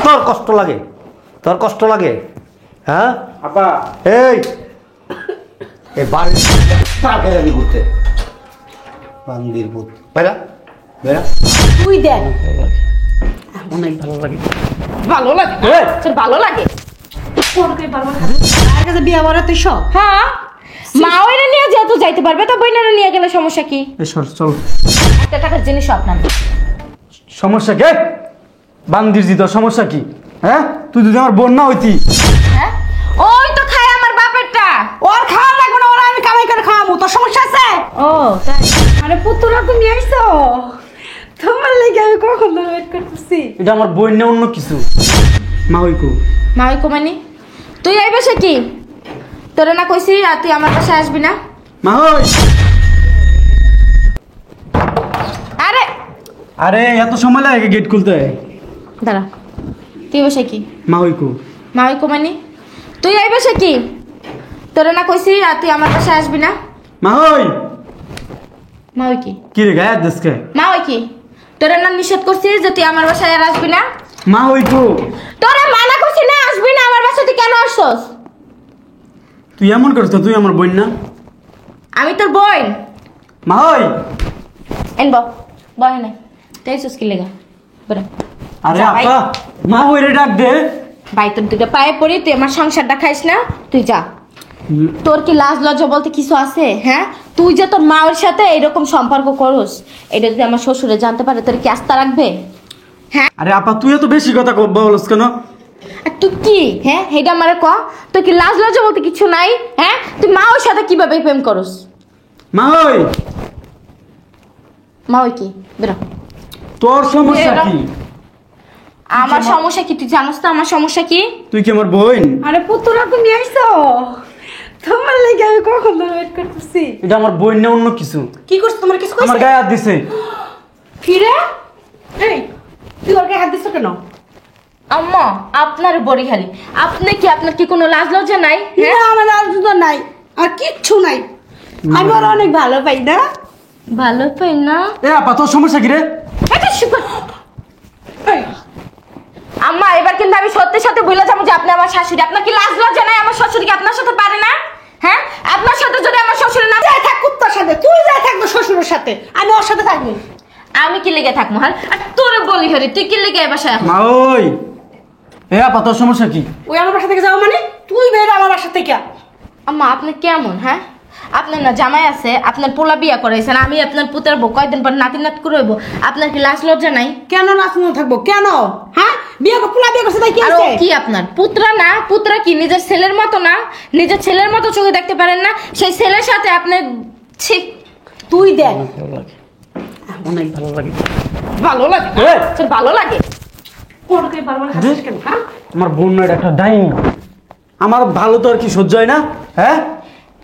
তোর কষ্ট লাগে? তোর কষ্ট লাগে? হ্যাঁ আপা এই এই বাড়ি টাকা আমি ঘুরতে বান্দির ভূত বেড়া বেড়া তুই দেখ অনেক ভালো লাগে। ভালো লাগে তোর ভালো লাগে আর কাছে বিয়া বড় তুই সব হ্যাঁ মা ওইরা নিয়ে যেহেতু যাইতে পারবে তো বইনারা নিয়ে গেলে সমস্যা কি? চল একটা টাকার জিনিস আপনার সমস্যা কে? বান্দির জি তোর সমস্যা কি? হ্যাঁ তুই যদি আমার বোন না হইতি। হ্যাঁ ওই তো খায় আমার বাপেরটা। ওর খাওয়া লাগবে না, ওরা আমি কামাই করে খাওয়াবো, তোর সমস্যা আছে? ও তাই আরে পুতুরা তুমি আইছো, তোমার লেগে আমি কখন ধরে ওয়েট করতেছি। এটা আমার বোন না অন্য কিছু। মা হইকু মা ওই কমানি তুই আইবে সে কি? তোরা না কইছি আর তুই আমার কাছে আসবি না? মা হই। আরে আরে এত সময় লাগে গেট খুলতে? দাঁড়া তুই বসে কি? মা হইকু মা ওই কমানি তুই আইবে সে কি? তোরা না কইছি আর তুই আমার কাছে আসবি না? মা হই। মা ওই কি? কি রে গায়ে দেশকে? মা ওই কি? তোরা না নিষেধ করছিস যে তুই আমার বাসায় আর আসবি না? মা হইকু তোরা মানা করছিস না আসবি না আমার বাসায়, তুই কেন আসছস? তুই এমন করছ, তুই আমার বোন না? আমি তোর বোন। মা হই। এন বয় নাই তাই সুস্কি লেগা বড়। আরে যা ভাই। আপা মা হইরে ডাক দে। ভাই তোর দুটো পায়ে পড়ি, তুই আমার সংসারটা খাইস না, তুই যা। তোর কি লাজ লজ্জা বলতে কিছু আছে? হ্যাঁ তুই যে তোর মায়ের সাথে এরকম সম্পর্ক করস, এটা যদি আমার শ্বশুরে জানতে পারে তোর কি আস্থা রাখবে? হ্যাঁ আরে আপা তুই এত বেশি কথা বলছ কেন? আর তুই কি হ্যাঁ এটা আমার ক, তোর কি লাজ লজ্জা বলতে কিছু নাই? হ্যাঁ তুই মায়ের সাথে কিভাবে প্রেম করস? মা হই। মা ওই কি বেরো। তোর সমস্যা বেরো। কি? আমার সমস্যা কি তুই জানোস তো আমার সমস্যা কি? তুই কি আমার বোন? আরে পুতুরা তুমি আইছো, তোমার লেগে আমি কখন ধরে ওয়েট করতেছি। এটা আমার বোন না অন্য কিছু। কি করছ? তোমার কিছু আমার কইছে? গায়ে হাত দিছে। ফিরে এই তুই ওর গায়ে হাত দিছ কেন? আম্মা আপনার বড়ি খালি আপনার কি কোনো লাজ লজ্জা নাই? না আমার আর জুতো নাই, আর কিচ্ছু নাই, আমি ওর অনেক ভালো পাই না। ভালো পাই না? এ আপা তোর সমস্যা কি রে? এটা শুকর। এই, আম্মা এবার কিন্তু আমি সত্যি সত্যি বলে যাবো যে আপনি আমার শাশুড়ি। আপনার কি লাজ লজ্জা নাই? আমার শ্বশুর কি আপনার সাথে পারে না? হ্যাঁ আপনার সাথে যদি আমার শ্বশুর না যাই থাক কুত্তার সাথে, তুই যাই থাকবো শ্বশুরের সাথে, আমি ওর সাথে থাকবো। আমি কি লেগে থাকবো? হ্যাঁ আর তোরে বলি হরি তুই কি লেগে এবার সাথে? মা ওই। এ আপা তোর সমস্যা কি? ওই আমার বাসা থেকে যাও মানে? তুই বের আমার বাসা থেকে। আম্মা আপনি কেমন? হ্যাঁ আপনার না জামাই আছে, আপনার পোলা বিয়া করাইছেন, আমি আপনার পুতের বউ, কয়দিন পর নাতি নাত করে হইব, আপনার কি লাজ লজ্জা নাই? কেন নাচনো থাকবো কেন? হ্যাঁ বিয়ে পুলা বিয়ে করছে তাই কি আর ও হয়েছে? কি আপনার পুত্রা না? পুত্রা কি নিজের ছেলের মতো না? নিজের ছেলের মতো চোখে দেখতে পারেন না? সেই ছেলের সাথে আপনি ঠিক তুই দেখ অনেক ভালো লাগে। ভালো লাগে এ, তোর ভালো লাগে? ওরকে বারবার হাসিস কেন? হ্যাঁ আমার বোন না, এটা একটা ডাইনি। আমার ভালো তো আর কি সহ্য হয় না? হ্যাঁ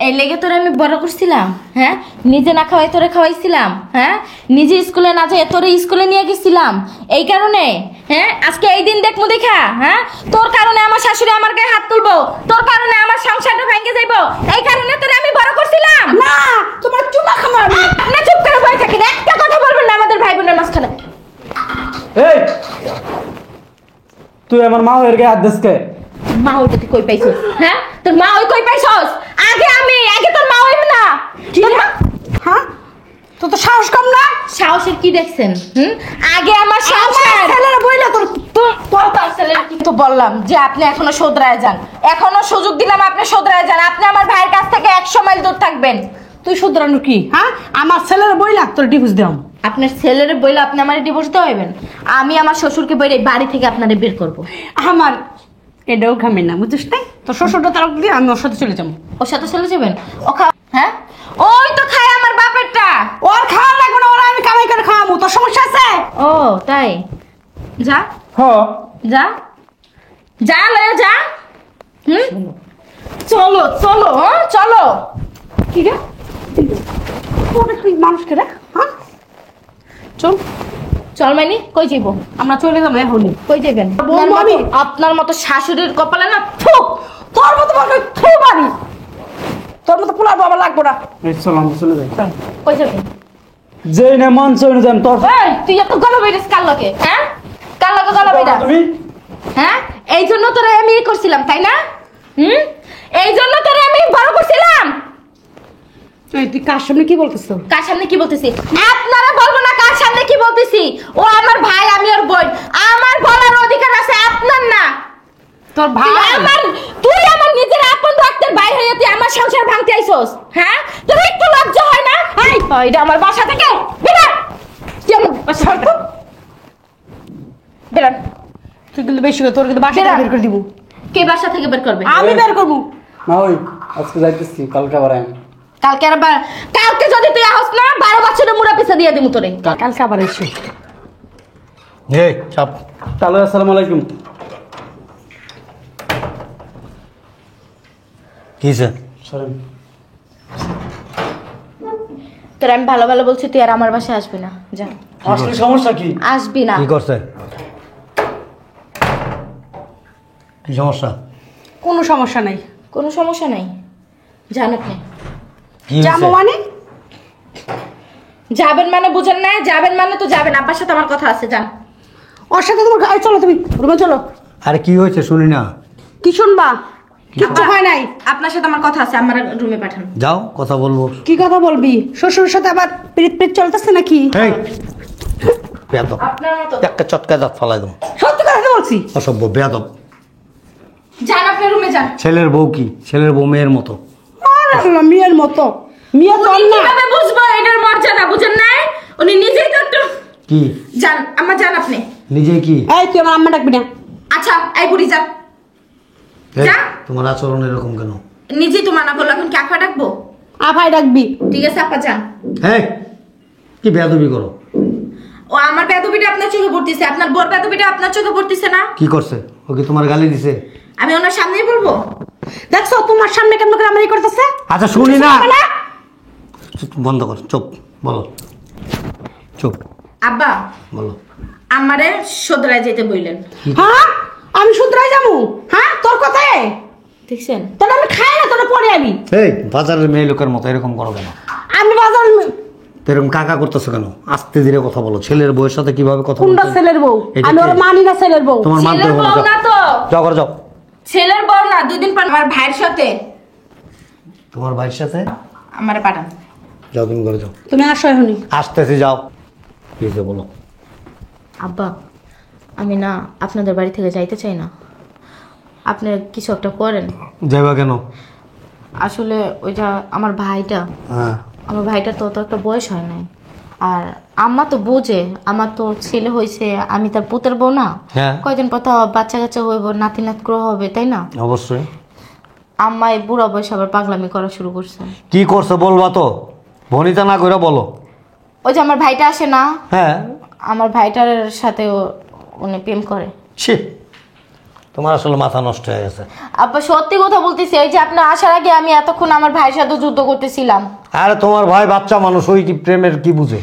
এই লেগে তোরে আমি বড় করছিলাম, হ্যাঁ নিজে না খাওয়াই তোরে খাওয়াইছিলাম, হ্যাঁ নিজে স্কুলে না যাই তোরে স্কুলে নিয়ে গেছিলাম, এই কারণে হ্যাঁ আজকে এই দিন দেখমু দেখা, হ্যাঁ তোর কারণে আমার শাশুড়ি আমার গায়ে হাত তুলবো, তোর কারণে আমার সংসারটা ভেঙে যাইবো, এই কারণে তোরে আমি বড় করছিলাম। না তোমার চুমা খামার না চুপ করে বসে থাকেন, একটা কথা বলবেন না আমাদের ভাই বোনের মাঝখানে। এই তুই আমার মা হয়ে গায়ে হাত দিসকে? মা ওইটা তুই কই পাইছিস? হ্যাঁ তোর মা ওই কই পাইছস? আগে তোর মা হইব না? কি রে? হ্যাঁ তো তো সাহস কম না? সাহসের কি দেখছেন? আগে আমার আমার সংসার ছেলেরা বইলা তোর তোর ছেলের কি তো বললাম যে আপনি এখনো শোধরায় যান, এখনো সুযোগ দিলাম আপনি শোধরায় যান, আপনি আমার ভাইয়ের কাছ থেকে 100 মাইল দূর থাকবেন। তুই শুধরানো কি? হ্যাঁ আমার ছেলেরা বইলা তোর ডিভোর্স দেও। আপনার ছেলের বইলে আপনি আমার ডিভোর্স দিতে হইবেন, আমি আমার শ্বশুরকে বইলে বাড়ি থেকে আপনারে বের করব। আমার এটাও খামি না বুঝছিস না? তোর শ্বশুরটা তার দিয়ে আমি ওর সাথে চলে যাবো। ওর সাথে চলে যাবেন? ও হ্যাঁ ওই তো খায় আমার বাপেরটা। ওর খাওয়া লাগবে না, ওরা আমি কামাই করে খাওয়াবো, তোর সমস্যা আছে? ও তাই যা হ যা যা লয়ে যা। চলো চলো চলো। কি রে তুই মানুষকে রে? হ্যাঁ চল চল মাইনি কই যাইব? আমরা চলে যাবো এখনই। কই যাবেন? বলবো আমি। আপনার মতো শাশুড়ির কপালে না থু। তোর মতো বাবা থু বাড়ি, তোর মতো পোলার বাবা লাগবো না। এই চল আমরা চলে যাই। কই যাবেন? যেই না মন চলে যান তোর। এই তুই এত গলা বেরিস কার লগে? হ্যাঁ কার লগে গলা বেরা? তুমি হ্যাঁ এই জন্য তোরা আমি ই করছিলাম তাই না? এই জন্য তোরা আমি বড় করছিলাম। এই তুই কার সামনে কি বলতেছ? কার সামনে কি বলতেছি? আপনারা বলবো না কার সামনে কি বলতেছি। ও আমার ভাই, আমি ওর বোন, আমার বলার অধিকার আছে, আপনার না। তোর ভাই তুই আমার নিজের আপন রক্তের ভাই হয়ে তুই আমার সংসার ভাঙতে আইছস। হ্যাঁ তোর একটু লজ্জা হয় না? এটা আমার বাসা থেকে বেরা, তুই আমার বাসা থেকে বেরা। তুই কিন্তু বেশি করে, তোর কিন্তু বাসা থেকে বের করে দিব। কে বাসা থেকে বের করবে? আমি বের করবো। না ওই আজকে যাইতেছি, কালকে আবার আইন। কালকে যদি তুই আসস না 12 বছরের মুড়া পিছা দিয়ে দিমু তোরে। কালকে আবার এসে এই চাপ। হ্যালো, আসসালামু আলাইকুম। কি হয়েছে? সরেন। তোর আমি ভালো ভালো বলছি, তুই আর আমার বাসায় আসবি না, যা। আসলে সমস্যা কি? আসবি না। কি করছে? কি সমস্যা? কোনো সমস্যা নাই। কোনো সমস্যা নাই, যান আপনি। কি যাবো হয়েছে? মানে? যাবেন মানে বুঝেন না? যাবেন মানে তো যাবেন, আব্বার সাথে আমার কথা আছে, যান। ওর সাথে তোমার গাড়ি, চলো তুমি রুমে চলো। আরে কি হয়েছে শুনি না। কি শুনবা? কিচ্ছু হয় নাই। আপনার সাথে আমার কথা আছে, আমার রুমে পাঠান। যাও কথা বলবো। কি কথা বলবি? শ্বশুরের সাথে আবার পিরিত পিরিত চলতেছে নাকি? এই বেয়াদব, আপনার মতো একটা চটকা দাঁত ফালাই দেবো। সত্যি কথা বলছি। অসভ্য বেয়াদব। যান আপনি রুমে যান। ছেলের বউ কি? ছেলের বউ মেয়ের মতো। মেয়ের মতো। মেয়ে তো উনি না। কিভাবে বুঝবো এটার মর্যাদা, বুঝেন না? উনি নিজেই তো একটু কি যান, আমার যান আপনি। নিজে কি? এই তুই আমার আম্মা ডাকবি না। আচ্ছা এই বুড়ি যান। এই, যা। তোমার আচরণ এরকম কেন? নিজেই তো মানা করলো, এখন কি আফা ডাকবো? আফাই ডাকবি। ঠিক আছে আপা যান। এই কি বেয়াদবি করো? ও আমার বেদবিটা আপনার চোখে পড়তেছে, আপনার বড় বেদবিটা আপনার চোখে পড়তেছে না? কি করছে? ও কি তোমার গালি দিছে? আমি ওনার সামনেই বলবো। দেখছো তোমার সামনে কেমন করে আমারই করতেছে? আচ্ছা শুনি না। চুপ, বন্ধ কর, চুপ বলো। চুপ আব্বা বলো। আমারে সদরায় যেতে বললেন। হ্যাঁ আমি শুধরাই যাবো? হ্যাঁ তোর কথায় দেখছেন? তোর আমি খাই না, তোর পরে আমি। এই বাজারের মেয়ে লোকের মতো এরকম করো কেন? আমি বাজার তো এরকম কাকা করতেছো কেন? আস্তে ধীরে কথা বলো। ছেলের বউয়ের সাথে কিভাবে কথা কোনটা বলতে? ছেলের বউ? এটা আমি কে? ওর মানি না ছেলের বউ। তোমার মানতে ছেলের হবে না। বউ না তো, যাও করে যাও। ছেলের বউ না, 2 দিন পর আমার ভাইয়ের সাথে তোমার ভাইয়ের সাথে আমারে পাঠান। যাও, তুমি করে যাও। তুমি আসো এখনই। আসতেছি, যাও। কি হয়েছে বলো। আব্বা আমি না আপনাদের বাড়ি থেকে যাইতে চাই না, আপনি কিছু একটা করেন। যাইবা কেন? আসলে ওইটা আমার ভাইটা, হ্যাঁ আমার ভাইটার তো অত একটা বয়স হয় নাই, আর আম্মা তো বোঝে আমার তো ছেলে হয়েছে, আমি তার পুতের বউ না। হ্যাঁ। কয়দিন পর তো বাচ্চা কাচ্চা হইব, নাতি নাত গ্রহ হবে, তাই না? অবশ্যই। আম্মা এই বুড়া বয়সে আবার পাগলামি করা শুরু করছে। কি করছে বলবা তো, ভনিতা না করে বলো। ওই যে আমার ভাইটা আসে না, হ্যাঁ। আমার ভাইটার সাথে উনি প্রেম করে। ছি, তোমার আসলে মাথা নষ্ট হয়ে গেছে। আব্বা সত্যি কথা বলতেছি, এই যে আপনি আসার আগে আমি এতক্ষণ আমার ভাইয়ের সাথে যুদ্ধ করতেছিলাম। আরে তোমার ভাই বাচ্চা মানুষ, ওই কি প্রেমের কি বুঝে?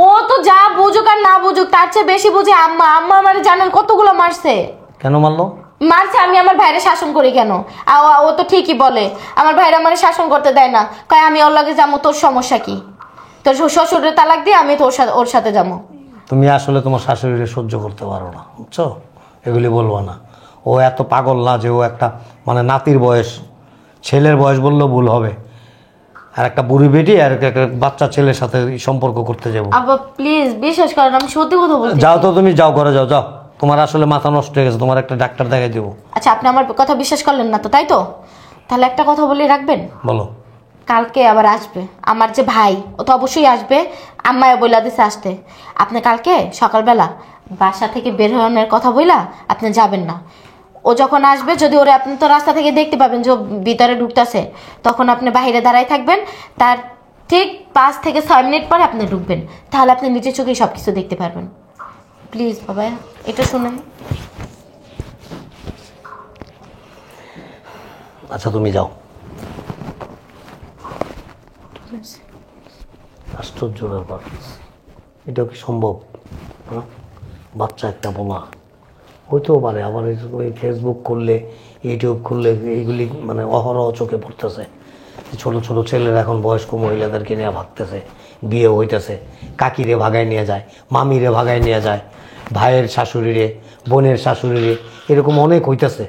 ও তো যা বুঝুক আর না বুঝুক তার চেয়ে বেশি বুঝে আম্মা। আম্মা আমার জানেন কতগুলো মারছে। কেন মারলো? মারছে, আমি আমার ভাইরে শাসন করি কেন? ও তো ঠিকই বলে, আমার ভাইরা আমার শাসন করতে দেয় না, কয় আমি ওর লাগে যাবো, তোর সমস্যা কি? তোর শ্বশুরের তালাক দিয়ে আমি তো ওর সাথে যাবো। তুমি আসলে তোমার শাশুড়িকে সহ্য করতে পারো না, বুঝছো? এগুলি বলবো না। ও এত পাগল না যে ও একটা মানে নাতির বয়স, ছেলের বয়স বললেও ভুল হবে, আর একটা বুড়ি বেটি আর একটা বাচ্চা ছেলের সাথে সম্পর্ক করতে যাবো। আব্বা প্লিজ বিশ্বাস করেন, আমি সত্যি কথা বলছি। যাও তো, তুমি যাও, ঘরে যাও, যাও। তোমার আসলে মাথা নষ্ট হয়ে গেছে, তোমার একটা ডাক্তার দেখাই দেবো। আচ্ছা আপনি আমার কথা বিশ্বাস করলেন না তো, তাই তো? তাহলে একটা কথা বলে রাখবেন, বলো। কালকে আবার আসবে আমার যে ভাই, ও তো অবশ্যই আসবে, আম্মায় বইলা দিছে আসতে। আপনি কালকে সকালবেলা বাসা থেকে বের হওয়ার কথা বইলা আপনি যাবেন না। ও যখন আসবে, যদি ওরে আপনি তো রাস্তা থেকে দেখতে পাবেন যে ও ভিতরে ঢুকতেছে, তখন আপনি বাইরে দাঁড়ায় থাকবেন, তার ঠিক 5 থেকে 6 মিনিট পরে আপনি ঢুকবেন, তাহলে আপনি নিজের চোখেই সব কিছু দেখতে পারবেন। প্লিজ বাবা এটা শুনেন। আচ্ছা তুমি যাও। আশ্চর্য ব্যাপার, এটা কি সম্ভব? হ্যাঁ, বাচ্চা একটা বোমা হইতেও পারে। আবার ওই ফেসবুক করলে, ইউটিউব খুললে এইগুলি মানে অহরহ চোখে পড়তেছে। ছোট ছোট ছেলেরা এখন বয়স্ক মহিলাদেরকে নিয়ে ভাগতেছে, বিয়ে হইতেছে, কাকিরে ভাগায় নিয়ে যায়, মামিরে ভাগায় নিয়ে যায়, ভাইয়ের শাশুড়িরে, বোনের শাশুড়িরে, এরকম অনেক হইতেছে।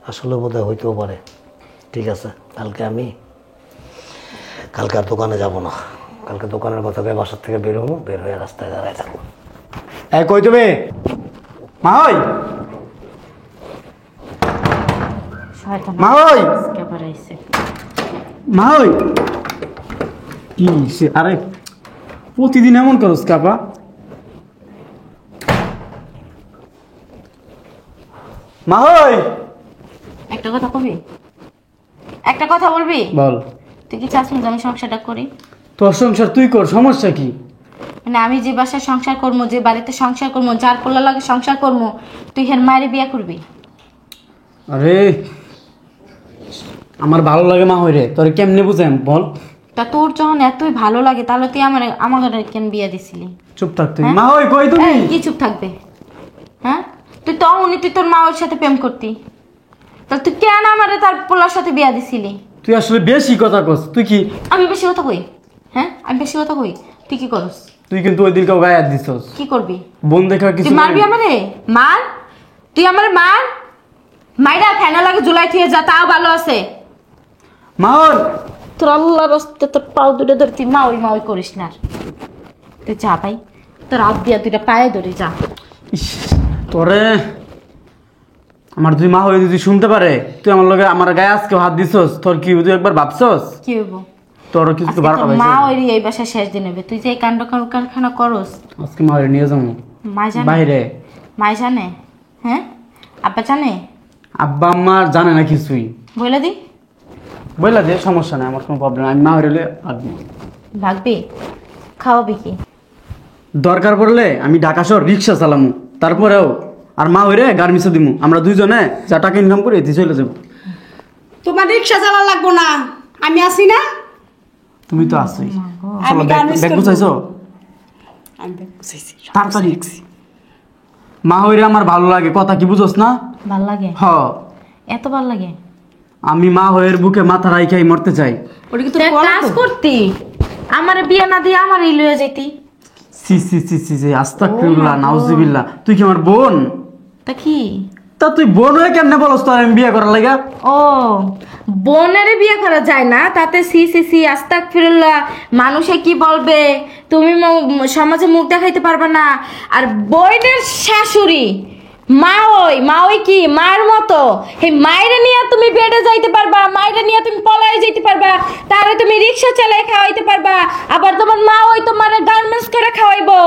আসলে বোধহয় হইতেও পারে। ঠিক আছে, কালকে আর দোকানে যাব না। কালকে দোকানের কথা ভেবে বাসার থেকে বের হবো, বের হয়ে রাস্তায় দাঁড়ায় থাকবো। কই তুমি? মা হই, শয়তান মা হই, আজকে আবার আইছে। মা হই। কি সে? আরে প্রতিদিন এমন করস কাপা? মা হই, একটা কথা কবি, একটা কথা বলবি? বল। তুই কি চাস না যে আমি সংসারটা করি? তোর সংসার তুই কর, সমস্যা কি? মানে আমি যে বাসায় সংসার করবো, যে বাড়িতে সংসার করবো, যার পোলা লাগে সংসার করবো, তুই হের মায়ের বিয়ে করবি? আরে আমার ভালো লাগে মা হই রে, তোর কেমনে বুঝাম বল? তা তোর যখন এতই ভালো লাগে তাহলে তুই আমার কেন বিয়ে দিছিলি? চুপ থাক তুই। হ্যাঁ? মা হই কই তুমি? এই, কি চুপ থাকবে? হ্যাঁ, তুই তোর মা ওর সাথে প্রেম করতি, তাহলে তুই কেন আমারে তার পোলার সাথে বিয়ে দিছিলি? তুই আসলে বেশি কথা কস। তুই কি? আমি বেশি কথা কই? হ্যাঁ, আমি বেশি কথা কই? তুই কি করস? তুই কিন্তু ওই দিনকেও গায়ে হাত দিছস। কি করবি? বোন দেখা কিছু তুই মারবি আমারে? মার, তুই আমারে মার। মাইরা ফ্যানা লাগে জুলাই থুয়ে যা, তাও ভালো আছে। মা হই। তোর আল্লাহর রাস্তে তোর পাও দুটো ধরে তুই মাওই করিস না আর। তুই যা ভাই, তোর হাত দিয়া দুইটা পায়ে ধরে যা। ইস, তোরে আমার তুই মা হয়ে যদি শুনতে পারে তুই আমার লগে আমার গায়ে আজকে হাত দিছস, তোর কি তুই একবার ভাবছস? কি হইব? তোর কিছু আজকে বারোটা তোর বাজে। মা ওই এই বাসায় শেষ দিন হবে। তুই যে এই কাণ্ড কারখানা করস, আজকে মা হয়ে নিয়ে যাবো মাই জানে? বাইরে। মাই জানে? হ্যাঁ, আব্বা জানে? আব্বা আম্মা জানে না কিছুই। বলে দি, বললা দে, সমস্যা নেই, আমার কোনো প্রবলেম। আমি মা হইলে ভাববি, ভাগবি, খাওয়াবি কি? দরকার পড়লে আমি ঢাকা শহর রিক্সা চালামু, তারপরেও আর মা হইরে গার্মেন্টসে দিমু। আমরা দুইজনে যা টাকা ইনকাম করি এতে চলে যাবো। তোমার রিক্সা চালা লাগবো না, আমি আসি না। তুমি তো আসোই। আমি গার্মেন্টস ব্যাগ করবো। গুছাইছো? আমি ব্যাগ গুছাইছি। তাড়াতাড়ি। মা হইরে আমার ভালো লাগে, কথা কি বুঝোস না? ভাল লাগে? হ, এত ভাল লাগে? আমি মা হয়ের বুকে মাথা রাইখাই মরতে চাই। ওটা কি তুই তোর এক বলা কাজ তো? করতি, আমারে বিয়ে না দিয়ে আমারই লইয়া যাইতি। সি সি সি সি সি, আস্তাগফিরুল্লাহ, নাউজুবিল্লাহ। তুই কি আমার বোন? তা কি? তা তুই বোন হয়ে কেমনে বলস তোর আমি বিয়ে করার লাগা? ও, বোনের বিয়ে করা যায় না তাতে সি সি সি আস্তাগফিরুল্লাহ, মানুষে কি বলবে, তুমি সমাজে মুখ দেখাইতে পারবে না। আর বোনের শাশুড়ি মা ওই কি মায়ের মতো, এই মায়েরা নিয়ে তুমি বেডে যাইতে পারবা, মায়েরা নিয়ে তুমি পলায় যাইতে পারবা, তাহলে তুমি রিক্সা চালাই খাওয়াইতে পারবা, আবার তোমার মা ওই তোমার গার্মেন্টস করে খাওয়াইবো,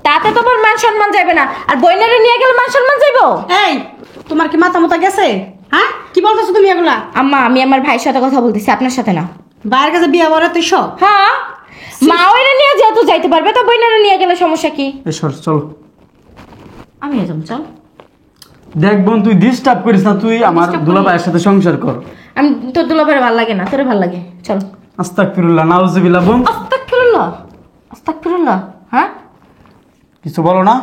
তাতে তোমার মান সম্মান যাবে না। আর বোনেরা নিয়ে গেলে মান সম্মান যাইবো? এই, তোমার কি মাথা মতো গেছে? হ্যাঁ, কি বলতেছো তুমি এগুলা? আম্মা, আমি আমার ভাইয়ের সাথে কথা বলতেছি, আপনার সাথে না। বাইরের কাছে বিয়ে বলে তুই সব? হ্যাঁ, মা ওইরা নিয়ে যেহেতু যাইতে পারবে তো বোনেরা নিয়ে গেলে সমস্যা কি? এসর চলো। আমি যাম, চল। দেখ বোন, তুই ডিস্টার্ব করিস না, তুই আমার Disturb দুলা করি? ভাইয়ের সাথে সংসার কর। আমি তোর দুলাভাইয়ের ভালো লাগে না, তোরে ভালো লাগে, চল। আস্তাগফিরুল্লাহ, নাউজুবিল্লাহ। বোন আস্তাগফিরুল্লাহ, আস্তাগফিরুল্লাহ। হ্যাঁ, কিছু বলো না?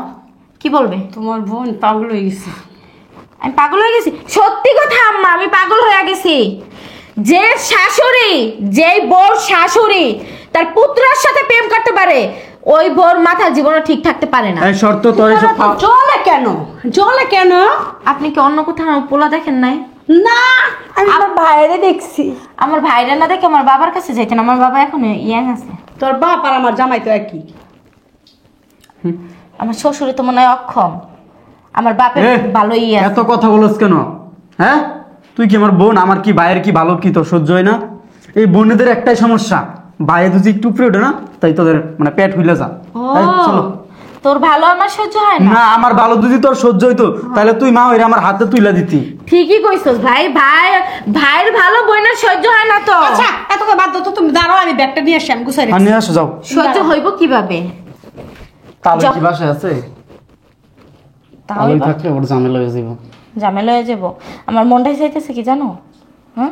কি বলবে? তোমার বোন পাগল হয়ে গেছে। আমি পাগল হয়ে গেছি? সত্যি কথা আম্মা, আমি পাগল হয়ে গেছি। যে শাশুড়ি, যেই বউর শাশুড়ি তার পুত্রের সাথে প্রেম করতে পারে, ওই বউর মাথা জীবনে ঠিক থাকতে পারে না। এই শর্ত তোর এসব খাওয়া- জলে কেন? জলে কেন? আপনি কি অন্য কোথাও পোলা দেখেন নাই? না, আমি আমার ভাইরে দেখছি। আমার ভাইরা না দেখে আমার বাবার কাছে যাইতেন, আমার বাবা এখন ইয়াং আছে। তোর বাপ আর আমার জামাই তো একই। আমার শ্বশুরে তো মনে হয় অক্ষম, আমার বাপের এ, ভালো ইয়ে আছে। এত কথা বলস কেন? হ্যাঁ, তুই কি আমার বোন, আমার কি ভাইয়ের কি ভালো কি তোর সহ্য হয় না? এই বোনেদের একটাই সমস্যা, ভাইয়ে যদি একটু উপরে ওঠে না তাই তোদের মানে পেট হইলে যা। ও, এই, চলো। তোর ভালো আমার সহ্য হয় না? না, আমার ভালো যদি তোর সহ্য হইতো তাহলে তুই মা হইরে আমার হাতে তুইলা দিতি। ঠিকই কইছস ভাই, ভাইয়ের ভালো বোনের সহ্য হয় না তো। আচ্ছা, এত কথা বাদ দাও তো, তুমি দাঁড়াও, আমি ব্যাগটা নিয়ে আসি, আমি গুছাই আর রাখছি। নিয়ে আসো, যাও। সহ্য হইব কিভাবে? তাহলে যাও। কি বাসায় আছে? তাহলে তাহলে থাকলে ওর ঝামেলা হয়ে যাবো। ঝামেলা হয়ে যাবো। আমার মনটাই চাইতেছে কি জানো, হ্যাঁ,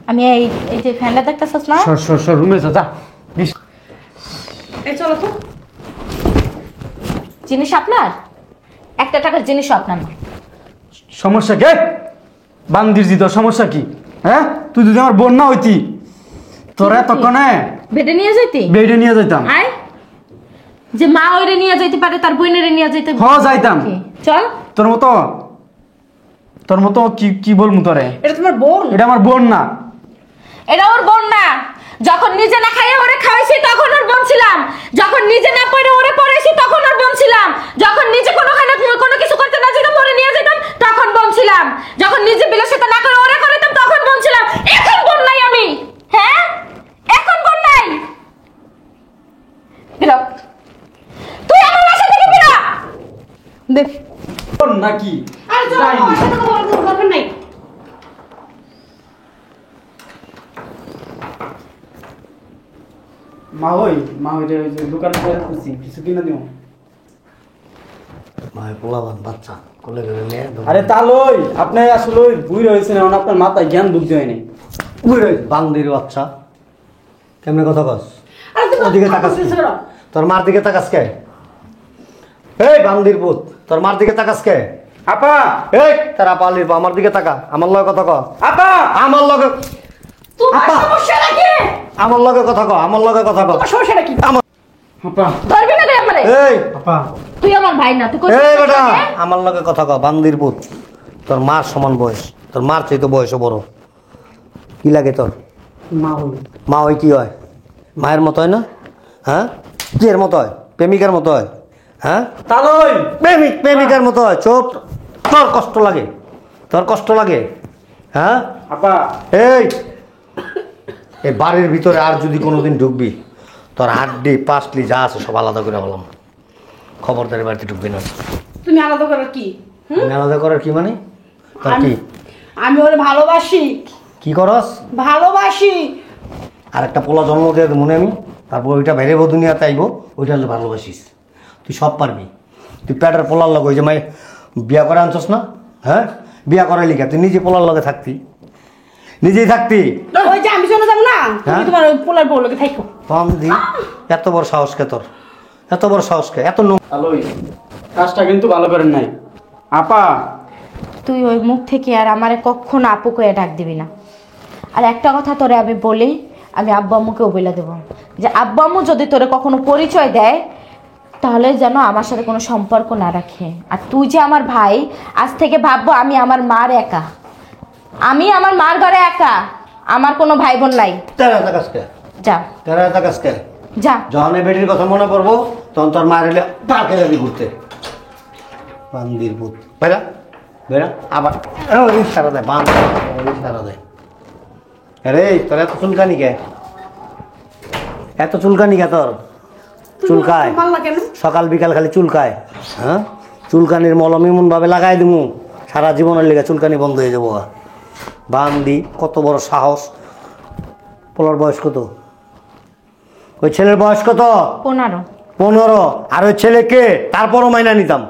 আমি এই এই যে ফ্যানটা দেখতেছস না, সর সর সর, রুমে যা, যা। এই চলো তো। জিনিস আপনার, একটা টাকার জিনিসও আপনার না। সমস্যা কে? বান্দির জি, তোর সমস্যা কি? হ্যাঁ, তুই যদি আমার বোন না হইতি তোর এতক্ষণে বেডে নিয়ে যাইতি? বেডে নিয়ে যাইতাম। আয়, যে মা ওরে নিয়ে যাইতে পারে তার বোনেরে নিয়ে যাইতে যাইতাম। কি? চল। তোর মতো কি বলবো তোরে? এটা তোমার বোন? এটা আমার বোন না। এটা ওর বোন না। যখন নিজে না খাইয়ে ওরে খাওয়াইছি তখন ওর বোন ছিলাম, যখন নিজে না পড়ে ওরে পড়াইছি তখন ওর বোন ছিলাম, যখন নিজে কোনো কিছু করতে না যেতাম ওরে নিয়ে যেতাম তখন বোন ছিলাম, যখন নিজে বিলাসিতা না করে ওরে করাইতাম তখন বোন ছিলাম। এখন বোন নাই আমি, হ্যাঁ এখন বোন নাই। বেরো, তুই আমার বাসা থেকে বেরো। দেখ বোন নাকি? আর চল, আমার সাথে কথা বলার কোনো দরকার নাই। মা ওই যে দোকান করছি, কিছু কিনে দিও। ভাই পোলাবান বাচ্চা কোলে করে নিয়ে আরে তালই আপনি আসলে বুড়ি হয়েছেন, এখন আপনার মাথায় জ্ঞান বুদ্ধি হয়নি। বান্দির বাচ্চা কেমনে কথা কস? আরে তুমি ওদিকে তাকাস কি? করতেছো কেন? তোর মার দিকে তাকাস কে? এই বান্দির পুত, তোর মার দিকে তাকাস কে? আপা, এই তারা পালির আমার দিকে তাকা, আমার লগে কথা ক। আপা, আমার লগে তোমার আপা। সমস্যাটা কি? আমার লগে কথা ক, আমার লগে কথা ক। তোমার সমস্যাটা কি? আমার আপা, ধরবি না রে আমারে। এই আপা, তুই আমার ভাই না, তুই এই বেটা আমার লগে কথা ক, বান্দির পুত। তোর মার সমান বয়স, তোর মার চাইতে বয়সও বড়। কি লাগে তোর? মা হই। মা হয় কি হয়? মায়ের মতো হয় না? হ্যাঁ কি এর মতো হয়? প্রেমিকার মতো হয়? হ্যাঁ তালই প্রেমিকার মতো হয়। চোপ, তোর কষ্ট লাগে, তোর কষ্ট লাগে। হ্যাঁ আপা, এই এই বাড়ির ভিতরে আর যদি কোনোদিন ঢুকবি, তোর হাড্ডি পাঁচলি যা আছে সব আলাদা করে বললাম। খবরদারি বাড়িতে ঢুকবি না। তুমি আলাদা করার কি? আমি আলাদা করার কি মানে? তোর কি আমি ওরে ভালোবাসি, কি করস? ভালোবাসি। আর একটা পোলা জন্ম দিয়ে মনে আমি, তারপর ওইটা বাইরে দুনিয়াতে আইব, ওইটা হলে ভালোবাসিস। তুই সব পারবি। তুই পেটের পোলার লগে ওই যে মাই বিয়া করে আনছস না? হ্যাঁ বিয়া করাই লিখা তুই নিজে পোলার লগে থাকতি, নিজেই থাকতি। ওই যে আমি চলে যাবো না, তুমি হ্যাঁ? তোমার ওই পোলার বউ লোকে থাকো। দি এত বড় সাহস কে তোর? এত বড় সাহস কে? এত তালই কাজটা কিন্তু ভালো করেন নাই। আপা, তুই ওই মুখ থেকে আর আমারে কখনো আপু করে ডাক দিবি না। আর একটা কথা তোরে আমি বলি, আমি আব্বু আম্মুকেও বলে দেবো যে আব্বু আম্মু যদি তোরে কখনো পরিচয় দেয় তাহলে যেন আমার সাথে কোনো সম্পর্ক না রাখে। আর তুই যে আমার ভাই, আজ থেকে ভাববো আমি আমার মার একা, আমি আমার মার ঘরে একা, আমার কোনো ভাই বোন নাই। তেরা তাকাস কে? যা তেরা তাকাস কে? যা। যখন এই বেটির কথা মনে পড়বো তখন তোর মায়ের এলে পার্কে যাবি ঘুরতে। বান্দির পুত বেড়া বেড়া আবার ওই সারা দেয়, বান সারা দেয়। আরে তোর এত চুলকানি কে? এত চুলকানি কে তোর? চুলকায় মাল্লা কেন? সকাল বিকাল খালি চুলকায়। হ্যাঁ চুলকানির মলম এমন ভাবে লাগাই দিমু সারা জীবনের লেগে চুলকানি বন্ধ হয়ে যাবো। বান্দি কত বড় সাহস! পোলার বয়স কত? ওই ছেলের বয়স কত? 15। 15। আর ওই ছেলেকে তারপরও মাইনা নিতাম,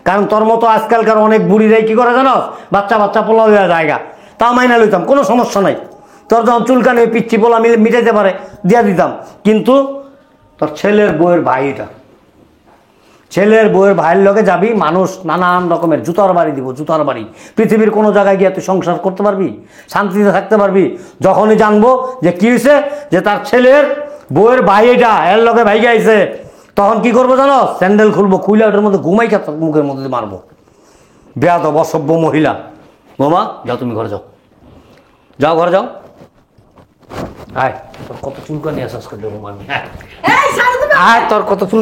কারণ তোর মতো আজকালকার অনেক বুড়িরাই কি করে জানো, বাচ্চা বাচ্চা পোলা হয়ে জায়গা, তাও মাইনা লইতাম, কোনো সমস্যা নাই। তোর যখন চুলকানি ওই পিচ্ছি পোলা মিটাইতে পারে দিয়া দিতাম। কিন্তু তোর ছেলের বউয়ের ভাই, এটা ছেলের বউয়ের ভাইয়ের লগে যাবি, মানুষ নানান রকমের জুতার বাড়ি দিব, জুতার বাড়ি। পৃথিবীর কোনো জায়গায় গিয়ে তুই সংসার করতে পারবি, শান্তিতে থাকতে পারবি? যখনই জানবো যে কি হয়েছে, যে তার ছেলের বউয়ের ভাই এটা এর লগে ভাই গাইছে, তখন কি করবো জানো? স্যান্ডেল খুলবো, খুইলা ওটার মধ্যে ঘুমাই খাত মুখের মধ্যে মারবো। বেয়াদব অসভ্য মহিলা। বোমা যাও, তুমি ঘরে যাও, যাও ঘরে যাও। আয় তোর কত চুলকানি আসাস করে দেবো আমি। এই, ছাড়ো তুমি। আয় তোর কত চুল